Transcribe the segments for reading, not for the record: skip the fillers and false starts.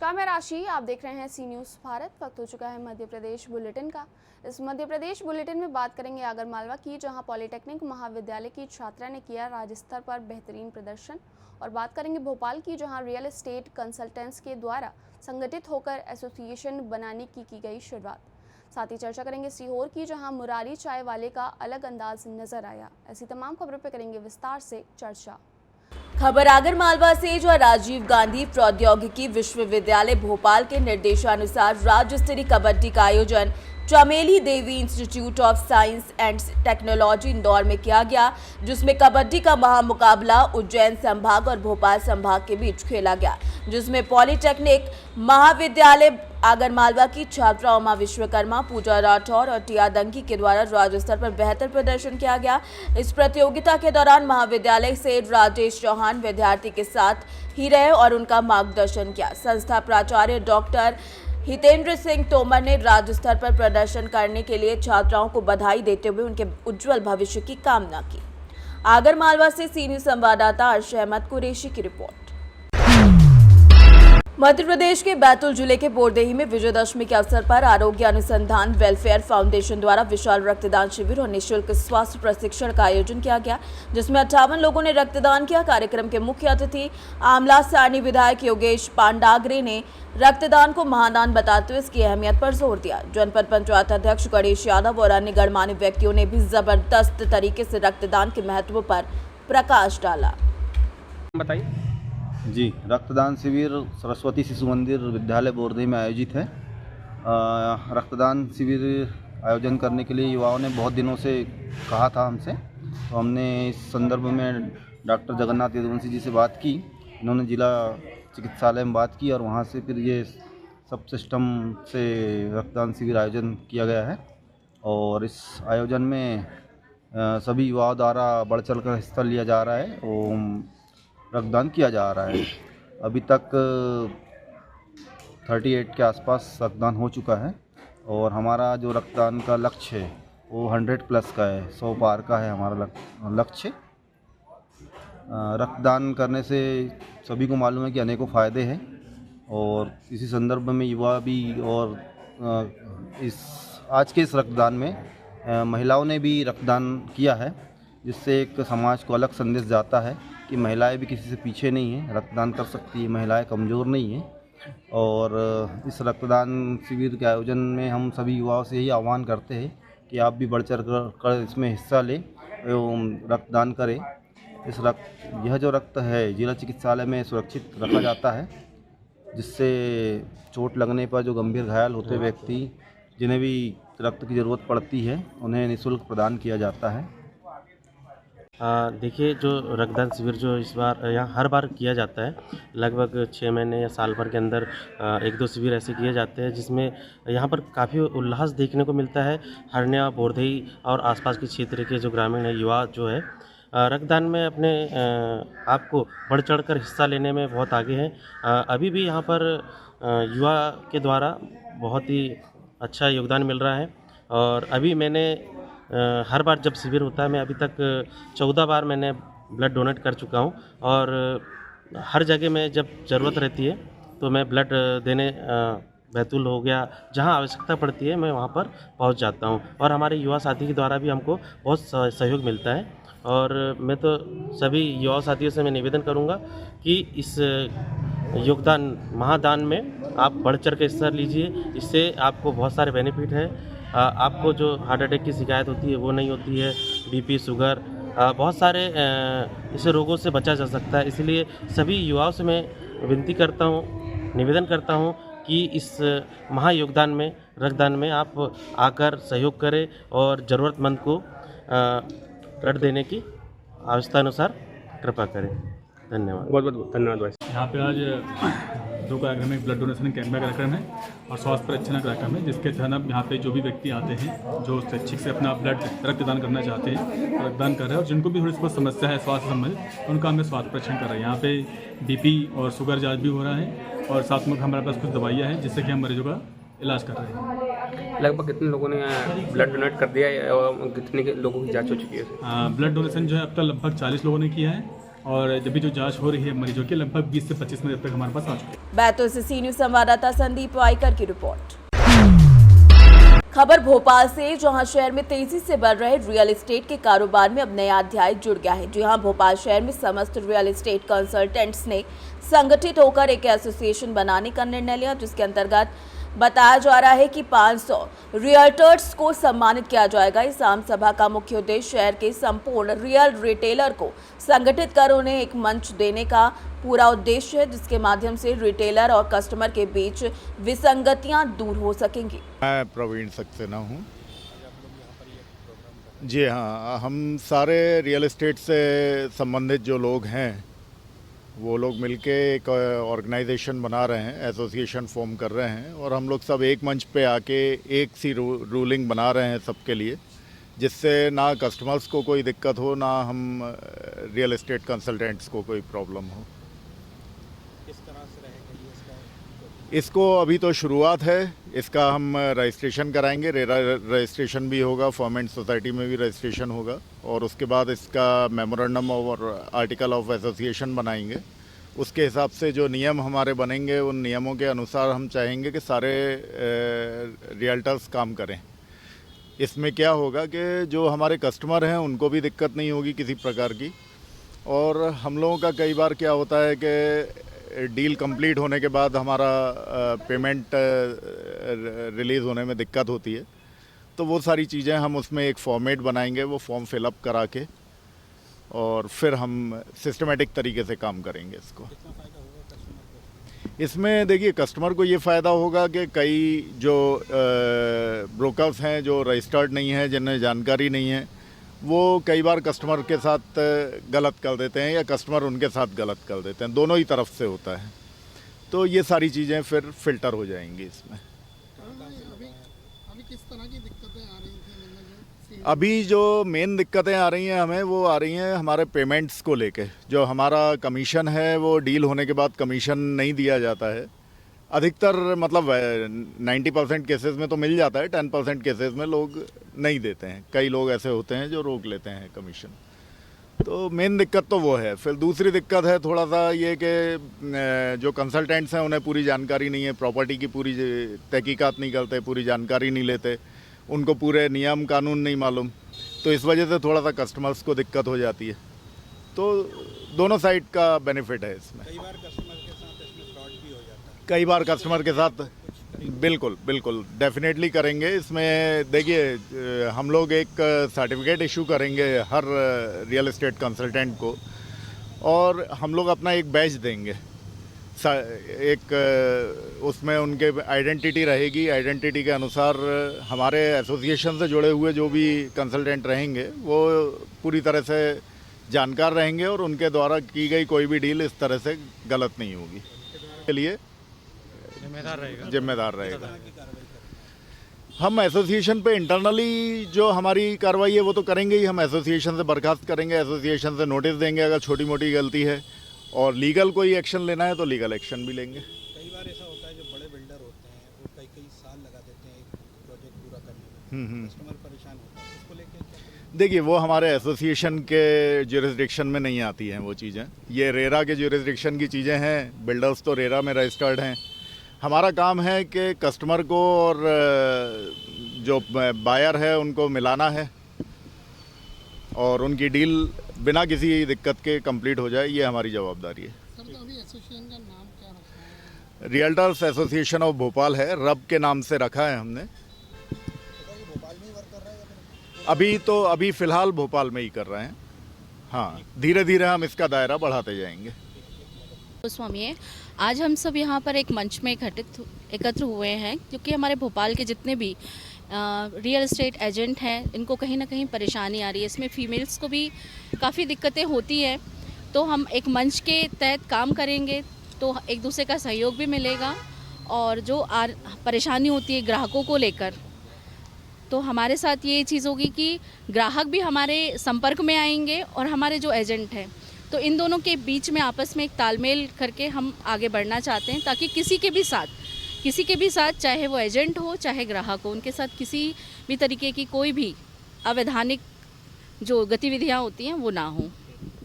नमस्कार, मैं राशि। आप देख रहे हैं सी न्यूज़ भारत। वक्त हो चुका है मध्य प्रदेश बुलेटिन का। इस मध्य प्रदेश बुलेटिन में बात करेंगे आगरमालवा की, जहां पॉलिटेक्निक महाविद्यालय की छात्रा ने किया राज्य स्तर पर बेहतरीन प्रदर्शन। और बात करेंगे भोपाल की, जहां रियल एस्टेट कंसल्टेंट्स के द्वारा संगठित होकर एसोसिएशन बनाने की गई शुरुआत। साथ ही चर्चा करेंगे सीहोर की, जहां मुरारी चाय वाले का अलग अंदाज नजर आया। ऐसी तमाम खबरों पर करेंगे विस्तार से चर्चा। खबर आगरमालवा से, जो राजीव गांधी प्रौद्योगिकी विश्वविद्यालय भोपाल के निर्देशानुसार राज्य स्तरीय कबड्डी का आयोजन Chameli Devi institute of science and technology Indore में किया गया, जिसमें कबड्डी का महामुकाबला उज्जैन संभाग और भोपाल संभाग के बीच खेला गया, जिसमें पॉलिटेक्निक महाविद्यालय आगरमालवा की छात्रा उमा विश्वकर्मा, पूजा राठौर और टिया दंगी के द्वारा राज्य स्तर पर बेहतर प्रदर्शन किया गया। इस प्रतियोगिता के दौरान महाविद्यालय से राजेश चौहान विद्यार्थी के साथ ही रहे और उनका मार्गदर्शन किया। संस्था प्राचार्य डॉक्टर हितेंद्र सिंह तोमर ने राज्य स्तर पर प्रदर्शन करने के लिए छात्राओं को बधाई देते हुए उनके उज्जवल भविष्य की कामना की। आगरमालवा से सी न्यूज़ संवाददाता अर्श अहमद कुरैशी की रिपोर्ट। मध्य प्रदेश के बैतूल जिले के बोरदेही में विजयदशमी के अवसर पर आरोग्य अनुसंधान वेलफेयर फाउंडेशन द्वारा विशाल रक्तदान शिविर और निःशुल्क स्वास्थ्य प्रशिक्षण का आयोजन किया गया, जिसमें 58 लोगों ने रक्तदान किया। कार्यक्रम के मुख्य अतिथि आमला सारणी विधायक योगेश पांडागरे ने रक्तदान को महादान बताते हुए इसकी अहमियत पर जोर दिया। जनपद पंचायत अध्यक्ष गणेश यादव और अन्य गणमान्य व्यक्तियों ने भी जबरदस्त तरीके से रक्तदान के महत्व पर प्रकाश डाला। बताइए जी, रक्तदान शिविर सरस्वती शिशु मंदिर विद्यालय बोरदेही में आयोजित है। रक्तदान शिविर आयोजन करने के लिए युवाओं ने बहुत दिनों से कहा था हमसे, तो हमने इस संदर्भ में डॉक्टर जगन्नाथ यदुवंशी जी से बात की। इन्होंने जिला चिकित्सालय में बात की और वहाँ से फिर ये सब सिस्टम से रक्तदान शिविर आयोजन किया गया है। और इस आयोजन में सभी युवाओं द्वारा बढ़ चढ़ कर हिस्सा लिया जा रहा है और रक्तदान किया जा रहा है। अभी तक 38 के आसपास रक्तदान हो चुका है और हमारा जो रक्तदान का लक्ष्य है वो 100 प्लस का है, 100 पार का है हमारा लक्ष्य। रक्तदान करने से सभी को मालूम है कि अनेकों फ़ायदे हैं और इसी संदर्भ में युवा भी और आज के इस रक्तदान में महिलाओं ने भी रक्तदान किया है, जिससे एक समाज को अलग संदेश जाता है कि महिलाएं भी किसी से पीछे नहीं हैं, रक्तदान कर सकती है, महिलाएं कमज़ोर नहीं हैं। और इस रक्तदान शिविर के आयोजन में हम सभी युवाओं से यही आह्वान करते हैं कि आप भी बढ़ चढ़ कर इसमें हिस्सा लें एवं रक्तदान करें। यह जो रक्त है जिला चिकित्सालय में सुरक्षित रखा जाता है, जिससे चोट लगने पर जो गंभीर घायल होते व्यक्ति जिन्हें भी रक्त की ज़रूरत पड़ती है उन्हें निःशुल्क प्रदान किया जाता है। देखिए, जो रक्तदान शिविर जो इस बार यहाँ हर बार किया जाता है, लगभग 6 महीने या साल भर के अंदर 1-2 शिविर ऐसे किए जाते हैं, जिसमें यहाँ पर काफ़ी उल्लास देखने को मिलता है। हरण्या, बोरदेही और आसपास के क्षेत्र के जो ग्रामीण है युवा जो है रक्तदान में अपने आप को बढ़ चढ़ कर हिस्सा लेने में बहुत आगे हैं। अभी भी यहाँ पर युवा के द्वारा बहुत ही अच्छा योगदान मिल रहा है और अभी मैंने हर बार जब शिविर होता है, मैं अभी तक 14 बार मैंने ब्लड डोनेट कर चुका हूँ और हर जगह में जब ज़रूरत रहती है तो मैं ब्लड देने बैतूल हो गया, जहाँ आवश्यकता पड़ती है मैं वहाँ पर पहुँच जाता हूँ। और हमारे युवा साथी के द्वारा भी हमको बहुत सहयोग मिलता है और मैं तो सभी युवा साथियों से मैं निवेदन करूँगा कि इस योगदान महादान में आप बढ़ चढ़ के हिस्सा लीजिए। इससे आपको बहुत सारे बेनिफिट हैं। आपको जो हार्ट अटैक की शिकायत होती है वो नहीं होती है, बीपी, शुगर, बहुत सारे ऐसे रोगों से बचा जा सकता है। इसलिए सभी युवाओं से मैं विनती करता हूँ, निवेदन करता हूँ कि इस महायोगदान में रक्तदान में आप आकर सहयोग करें और ज़रूरतमंद को ब्लड देने की आवश्यकता अनुसार कृपा करें। धन्यवाद। बहुत बहुत धन्यवाद भाई। यहाँ पे आज 2 कार्यक्रम में ब्लड डोनेशन कैंप का कार्यक्रम है और स्वास्थ्य परीक्षण का कार्यक्रम है, जिसके तहत अब यहाँ पे जो भी व्यक्ति आते हैं जो स्वैच्छिक से अपना ब्लड रक्तदान करना चाहते हैं रक्तदान कर रहे हैं और जिनको भी थोड़ी सी समस्या है स्वास्थ्य संबंधित उनका हमें स्वास्थ्य परीक्षण कर रहे हैं। यहाँ पे बीपी और शुगर जाँच भी हो रहा है और साथ में हमारे पास कुछ दवाइयाँ हैं जिससे कि हम मरीजों का इलाज कर रहे हैं। लगभग कितने लोगों ने ब्लड डोनेट कर दिया है और कितने लोगों की जाँच हो चुकी है? ब्लड डोनेशन जो है अब तक लगभग 40 लोगों ने किया है और जब भी जो जांच हो रही है मरीजों की, लगभग 20 से 25 मरीज अब तक हमारे पास आ चुके हैं। बैतूल से सी न्यूज संवाददाता संदीप वाइकर की रिपोर्ट। खबर भोपाल से, जहां शहर में तेजी से बढ़ रहे रियल एस्टेट के कारोबार में अब नया अध्याय जुड़ गया है। जी हां, भोपाल शहर में समस्त रियल एस्टेट कंसल्टेंट्स ने संगठित होकर एक एसोसिएशन बनाने का निर्णय लिया, जिसके अंतर्गत बताया जा रहा है कि 500 रियल्टर्स को सम्मानित किया जाएगा। इस आम सभा का मुख्य उद्देश्य शहर के संपूर्ण रियल रिटेलर को संगठित कर उन्हें एक मंच देने का पूरा उद्देश्य है, जिसके माध्यम से रिटेलर और कस्टमर के बीच विसंगतियां दूर हो सकेंगी। मैं प्रवीण सक्सेना हूँ। जी हाँ, हम सारे रियल एस्टेट से संबंधित जो लोग हैं वो लोग मिलके एक ऑर्गेनाइजेशन बना रहे हैं, एसोसिएशन फॉर्म कर रहे हैं, और हम लोग सब एक मंच पे आके एक सी रूलिंग बना रहे हैं सबके लिए, जिससे ना कस्टमर्स को कोई दिक्कत हो, ना हम रियल एस्टेट कंसल्टेंट्स को कोई प्रॉब्लम हो। किस तरह से रहेगा ये इसका? इसको अभी तो शुरुआत है, इसका हम रजिस्ट्रेशन कराएंगे, रेरा रजिस्ट्रेशन भी होगा, फर्म एंड सोसाइटी में भी रजिस्ट्रेशन होगा, और उसके बाद इसका मेमोरेंडम और आर्टिकल ऑफ एसोसिएशन बनाएंगे। उसके हिसाब से जो नियम हमारे बनेंगे, उन नियमों के अनुसार हम चाहेंगे कि सारे रियल्टर्स काम करें। इसमें क्या होगा कि जो हमारे कस्टमर हैं उनको भी दिक्कत नहीं होगी किसी प्रकार की, और हम लोगों का कई बार क्या होता है कि डील कंप्लीट होने के बाद हमारा पेमेंट रिलीज़ होने में दिक्कत होती है, तो वो सारी चीज़ें हम उसमें एक फॉर्मेट बनाएंगे, वो फॉर्म फिलअप करा के, और फिर हम सिस्टमेटिक तरीके से काम करेंगे इसको। इसमें देखिए, कस्टमर को ये फ़ायदा होगा कि कई जो ब्रोकर्स हैं जो रजिस्टर्ड नहीं हैं, जिन्हें जानकारी नहीं है, वो कई बार कस्टमर के साथ गलत कर देते हैं या कस्टमर उनके साथ गलत कर देते हैं, दोनों ही तरफ से होता है। तो ये सारी चीज़ें फिर फिल्टर हो जाएंगी इसमें। अभी किस तरह की दिक्कतें आ रही थी? अभी जो मेन दिक्कतें आ रही हैं हमें, वो आ रही हैं हमारे पेमेंट्स को लेके। जो हमारा कमीशन है वो डील होने के बाद कमीशन नहीं दिया जाता है। अधिकतर मतलब 90% केसेस में तो मिल जाता है, 10% केसेस में लोग नहीं देते हैं। कई लोग ऐसे होते हैं जो रोक लेते हैं कमीशन। तो मेन दिक्कत तो वो है। फिर दूसरी दिक्कत है थोड़ा सा ये कि जो कंसल्टेंट्स हैं उन्हें पूरी जानकारी नहीं है, प्रॉपर्टी की पूरी तहकीकात नहीं करते, पूरी जानकारी नहीं लेते, उनको पूरे नियम कानून नहीं मालूम, तो इस वजह से थोड़ा सा कस्टमर्स को दिक्कत हो जाती है। तो दोनों साइड का बेनिफिट है इसमें। कई बार कस्टमर के साथ इसमें फ्रॉड भी हो जाता है। कई बार कस्टमर के साथ बिल्कुल बिल्कुल डेफिनेटली करेंगे। इसमें देखिए, हम लोग एक सर्टिफिकेट इशू करेंगे हर रियल एस्टेट कंसल्टेंट को, और हम लोग अपना एक बैच देंगे। एक उसमें उनके आइडेंटिटी रहेगी, आइडेंटिटी के अनुसार हमारे एसोसिएशन से जुड़े हुए जो भी कंसल्टेंट रहेंगे वो पूरी तरह से जानकार रहेंगे, और उनके द्वारा की गई कोई भी डील इस तरह से गलत नहीं होगी। के लिए जिम्मेदार रहेगा। हम एसोसिएशन पे इंटरनली जो हमारी कार्रवाई है वो तो करेंगे ही। हम एसोसिएशन से बर्खास्त करेंगे, एसोसिएशन से नोटिस देंगे अगर छोटी मोटी गलती है, और लीगल कोई एक्शन लेना है तो लीगल एक्शन भी लेंगे। कई बार ऐसा होता है जो बड़े बिल्डर होते हैं वो कई साल लगा देते हैं एक प्रोजेक्ट पूरा करने में, कस्टमर परेशान होता है, उसको लेकर क्या करें? देखिए, वो हमारे एसोसिएशन के ज्यूरिसडिक्शन में नहीं आती हैं वो चीज़ें। ये रेरा के ज्यूरिसडिक्शन की चीज़ें हैं। बिल्डर्स तो रेरा में रजिस्टर्ड हैं। हमारा काम है कि कस्टमर को और जो बायर है उनको मिलाना है, और उनकी डील बिना किसी दिक्कत के कंप्लीट हो जाए, ये हमारी जवाबदारी है। सर, तो अभी एसोसिएशन का नाम क्या रखा है? रियल्टर्स एसोसिएशन ऑफ भोपाल है, रब के नाम से रखा है हमने। भोपाल में ही वर्क कर रहा है या फिर? अभी फ़िलहाल भोपाल में ही कर रहे हैं। हाँ, धीरे धीरे हम इसका दायरा बढ़ाते जाएंगे। गोस्वामी है। आज हम सब यहाँ पर एक मंच में एकत्र हुए हैं क्योंकि हमारे भोपाल के जितने भी रियल एस्टेट एजेंट हैं, इनको कहीं ना कहीं परेशानी आ रही है। इसमें फ़ीमेल्स को भी काफ़ी दिक्कतें होती हैं, तो हम एक मंच के तहत काम करेंगे तो एक दूसरे का सहयोग भी मिलेगा, और जो परेशानी होती है ग्राहकों को लेकर, तो हमारे साथ ये चीज़ होगी कि ग्राहक भी हमारे संपर्क में आएंगे और हमारे जो एजेंट हैं, तो इन दोनों के बीच में आपस में एक तालमेल करके हम आगे बढ़ना चाहते हैं, ताकि किसी के भी साथ चाहे वो एजेंट हो चाहे ग्राहक हो, उनके साथ किसी भी तरीके की कोई भी अवैधानिक जो गतिविधियां होती हैं वो ना हो।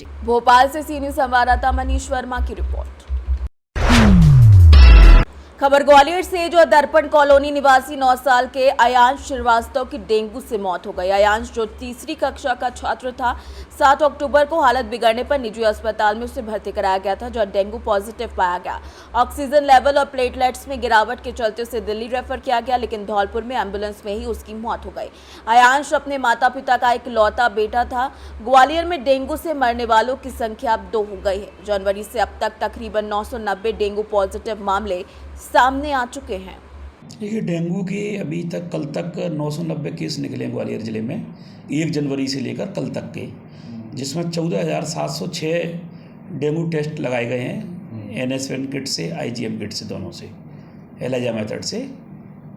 जी। भोपाल से सी न्यूज संवाददाता मनीष वर्मा की रिपोर्ट। खबर ग्वालियर से, जो दर्पण कॉलोनी निवासी 9 साल के अयांश श्रीवास्तव की डेंगू से मौत हो गई। अयांश, जो तीसरी कक्षा का छात्र था, 7 अक्टूबर को हालत बिगड़ने पर निजी अस्पताल में उसे भर्ती कराया गया था, जो डेंगू पॉजिटिव पाया गया। ऑक्सीजन लेवल और प्लेटलेट्स में गिरावट के चलते उसे दिल्ली रेफर किया गया, लेकिन धौलपुर में एम्बुलेंस में ही उसकी मौत हो गई। अयांश अपने माता पिता का इकलौता बेटा था। ग्वालियर में डेंगू से मरने वालों की संख्या अब 2 हो गई है। जनवरी से अब तक तकरीबन 990 डेंगू पॉजिटिव मामले सामने आ चुके हैं। देखिए, डेंगू के अभी तक कल तक 990 केस निकले हैं ग्वालियर ज़िले में, 1 जनवरी से लेकर कल तक के, जिसमें 14,706 डेंगू टेस्ट लगाए गए हैं NS1 किट से, IgM किट से, दोनों से, एलिजा मेथड से।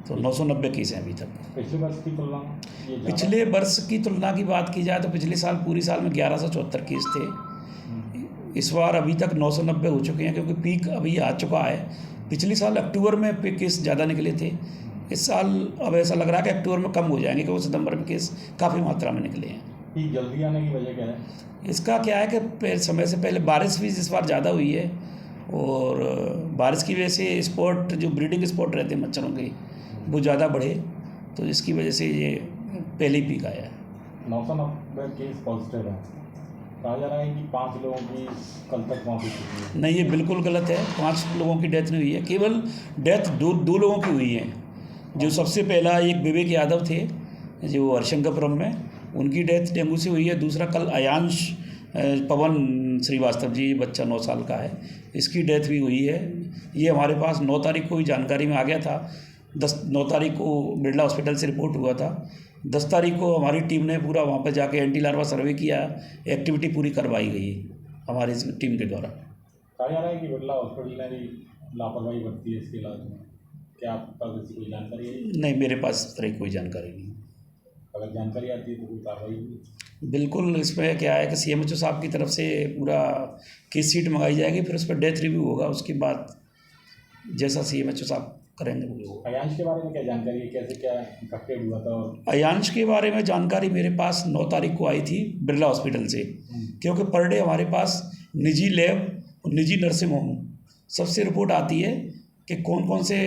तो 990 केस हैं अभी तक। पिछले वर्ष की तुलना की बात की जाए तो पिछले साल पूरी साल में 1174 केस थे। इस बार अभी तक 990 हो चुके हैं, क्योंकि पीक अभी आ चुका है। पिछले साल अक्टूबर में केस ज़्यादा निकले थे। इस साल अब ऐसा लग रहा है कि अक्टूबर में कम हो जाएंगे, क्योंकि सितंबर में केस काफ़ी मात्रा में निकले हैं। जल्दी आने की वजह क्या है? इसका क्या है कि समय से पहले बारिश भी इस बार ज़्यादा हुई है, और बारिश की वजह से स्पॉट, जो ब्रीडिंग स्पॉट रहते हैं मच्छरों के, वो ज़्यादा बढ़े, तो इसकी वजह से ये पहले ही पीक आया है। 990 केस पॉजिटिव है। कहा जा रहा है कि 5 लोगों की कल तक मौत हो चुकी है। नहीं, ये बिल्कुल गलत है। 5 लोगों की डेथ नहीं हुई है, केवल डेथ दो लोगों की हुई है। जो सबसे पहला एक विवेक यादव थे, जो हरिशंकरपुरम में, उनकी डेथ डेंगू से हुई है। दूसरा कल अयांश पवन श्रीवास्तव जी, बच्चा 9 साल का है, इसकी डेथ भी हुई है। ये हमारे पास 9 तारीख को ही जानकारी में आ गया था। 9 तारीख को बिरला हॉस्पिटल से रिपोर्ट हुआ था। 10 तारीख को हमारी टीम ने पूरा वहाँ पर जाके एंटी लार्वा सर्वे किया, एक्टिविटी पूरी करवाई गई हमारी इस टीम के द्वारा। कहा जा रहा है कि बिरला हॉस्पिटल ने भी लापरवाही बरती है इसके इलाज में। क्या आप पास ऐसी कोई जानकारी है? नहीं, मेरे पास इस तरह की कोई जानकारी नहीं। अगर जानकारी आती है तो कोई कार्रवाई होगी? बिल्कुल, इसमें क्या है कि CMHO साहब की तरफ से पूरा केस शीट मंगाई जाएगी, फिर उस पर डेथ रिव्यू होगा। उसके बाद जैसा CMHO साहब करेंगे वो होगा। अयांश के बारे में क्या जानकारी है, कैसे क्या इफेक्टेड हुआ था? अयांश के बारे में जानकारी मेरे पास 9 तारीख को आई थी बिरला हॉस्पिटल से, क्योंकि पर डे हमारे पास निजी लैब और निजी नर्सिंग होम सबसे रिपोर्ट आती है कि कौन कौन से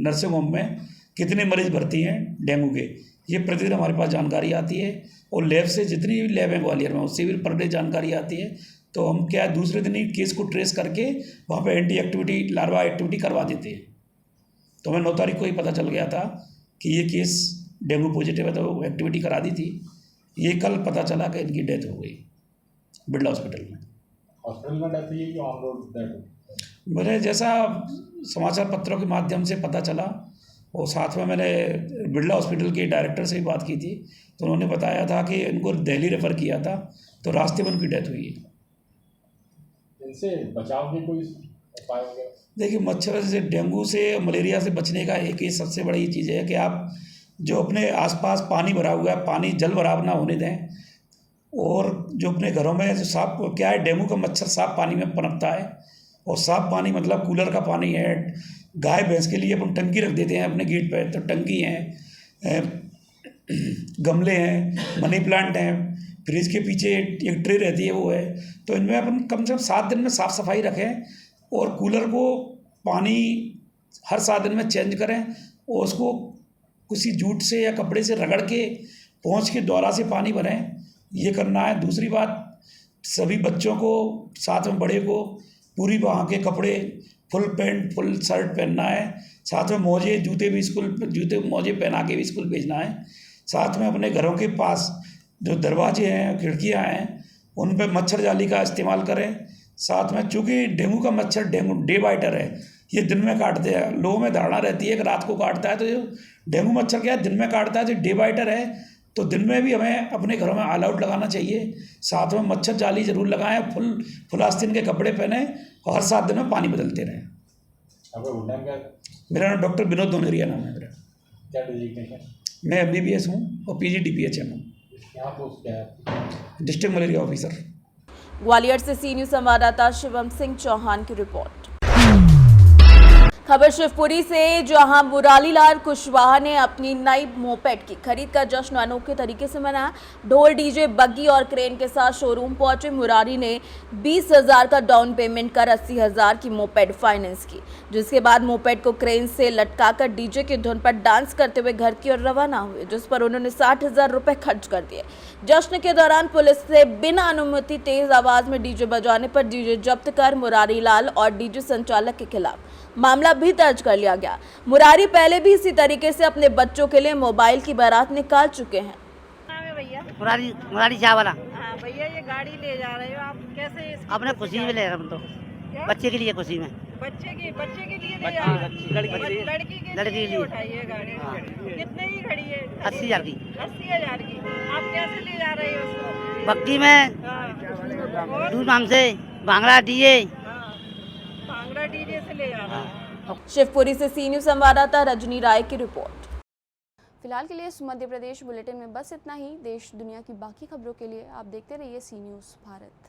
नर्सिंग होम में कितने मरीज भर्ती हैं डेंगू के। ये प्रतिदिन हमारे पास जानकारी आती है, और लैब से जितनी भी लैब हैं ग्वालियर में, उससे भी पर डे जानकारी आती है। तो हम क्या है, दूसरे दिन ही केस को ट्रेस करके वहाँ पे लार्वा एक्टिविटी करवा देते हैं। तो हमें 9 तारीख को ही पता चल गया था कि ये केस डेंगू पॉजिटिव है, तो एक्टिविटी करा दी थी। ये कल पता चला कि इनकी डेथ हो गई बिरला हॉस्पिटल में। हॉस्पिटल में डेथ हुई कि ऑन रोड डेथ? मुझे जैसा समाचार पत्रों के माध्यम से पता चला, और साथ में मैंने बिरला हॉस्पिटल के डायरेक्टर से भी बात की थी, तो उन्होंने बताया था कि इनको दिल्ली रेफ़र किया था, तो रास्ते में उनकी डेथ हुई है। इनसे बचाव के कोई उपाय होंगे? देखिए, मच्छर से, डेंगू से, मलेरिया से बचने का एक ही सबसे बड़ी चीज़ है कि आप जो अपने आसपास पानी भरा हुआ है, पानी जल भराव ना होने दें। और जो अपने घरों में जो साफ, क्या है, डेंगू का मच्छर साफ पानी में पनपता है, और साफ पानी मतलब कूलर का पानी है। गाय भैंस के लिए अपन टंकी रख देते हैं अपने गेट पर, तो टंकी हैं, गमले हैं, मनी प्लांट हैं, फ्रिज के पीछे एक ट्रे रहती है, वो है। तो इनमें अपन कम से कम 7 दिन में साफ़ सफाई रखें, और कूलर को पानी हर 7 दिन में चेंज करें, और उसको किसी जूट से या कपड़े से रगड़ के पोंछ के द्वारा से पानी भरें। ये करना है। दूसरी बात, सभी बच्चों को, साथ में बड़े को, पूरी वहाँ के कपड़े, फुल पैंट फुल शर्ट पहनना है। साथ में मोजे, जूते मोजे पहना के भी स्कूल भेजना है। साथ में अपने घरों के पास जो दरवाजे हैं, खिड़कियाँ हैं, उन पर मच्छर जाली का इस्तेमाल करें। साथ में, चूँकि डेंगू का मच्छर डे बाइटर है, ये दिन में काटते हैं। लोगों में धारणा रहती है कि रात को काटता है, तो जो डेंगू मच्छर क्या है, दिन में काटता है। जो डे बाइटर है, तो दिन में भी हमें अपने घरों में ऑल आउट लगाना चाहिए। साथ में मच्छर जाली जरूर लगाएं, फुल आस्तीन के कपड़े पहने, और हर 7 दिन में पानी बदलते रहें। मेरा नाम डॉक्टर विनोद दोनेरिया नाम है मेरा। क्या डिजिग्नेशन? मैं MBBS हूँ और PGDPHM हूँ, यहाँ पोस्ट क्या है? District malaria officer. ग्वालियर से सी न्यूज संवाददाता शिवम सिंह चौहान की रिपोर्ट। खबर शिवपुरी से, जहां मुरारीलाल कुशवाहा ने अपनी नई मोपेड की खरीद का जश्न अनोखे तरीके से मनाया। ढोल, डीजे, बग्गी और क्रेन के साथ शोरूम पहुंचे मुरारी ने 20,000 का डाउन पेमेंट कर 80,000 की मोपेड फाइनेंस की, जिसके बाद मोपेड को क्रेन से लटकाकर डीजे की धुन पर डांस करते हुए घर की ओर रवाना हुए, जिस पर उन्होंने 60,000 रुपए खर्च कर दिए। जश्न के दौरान पुलिस से बिना अनुमति तेज आवाज में डीजे बजाने पर डीजे जब्त कर मुरारीलाल और डीजे संचालक के खिलाफ मामला भी दर्ज कर लिया गया। मुरारी पहले भी इसी तरीके से अपने बच्चों के लिए मोबाइल की बारात निकाल चुके हैं। मुरारी चाय वाला। हाँ भैया, ये गाड़ी ले जा रहे हो आप, कैसे? अपने खुशी में ले रहे हम तो, बच्चे के लिए खुशी में। बच्चे के लिए ले जा रहे हैं? लड़की के लिए उठाइए गाड़ी। कितने की खड़ी है? 80,000 की। 80,000 की। आप कैसे ले जा रहे हो उसको? बग्गी में दूध माम से भांगड़ा डीजे। भांगड़ा डीजे से ले जा रहे हैं। शिवपुरी से सी न्यूज़ संवाददाता रजनी राय की रिपोर्ट। फिलहाल के लिए इस मध्य प्रदेश बुलेटिन में बस इतना ही। देश दुनिया की बाकी खबरों के लिए आप देखते रहिए सी न्यूज़ भारत।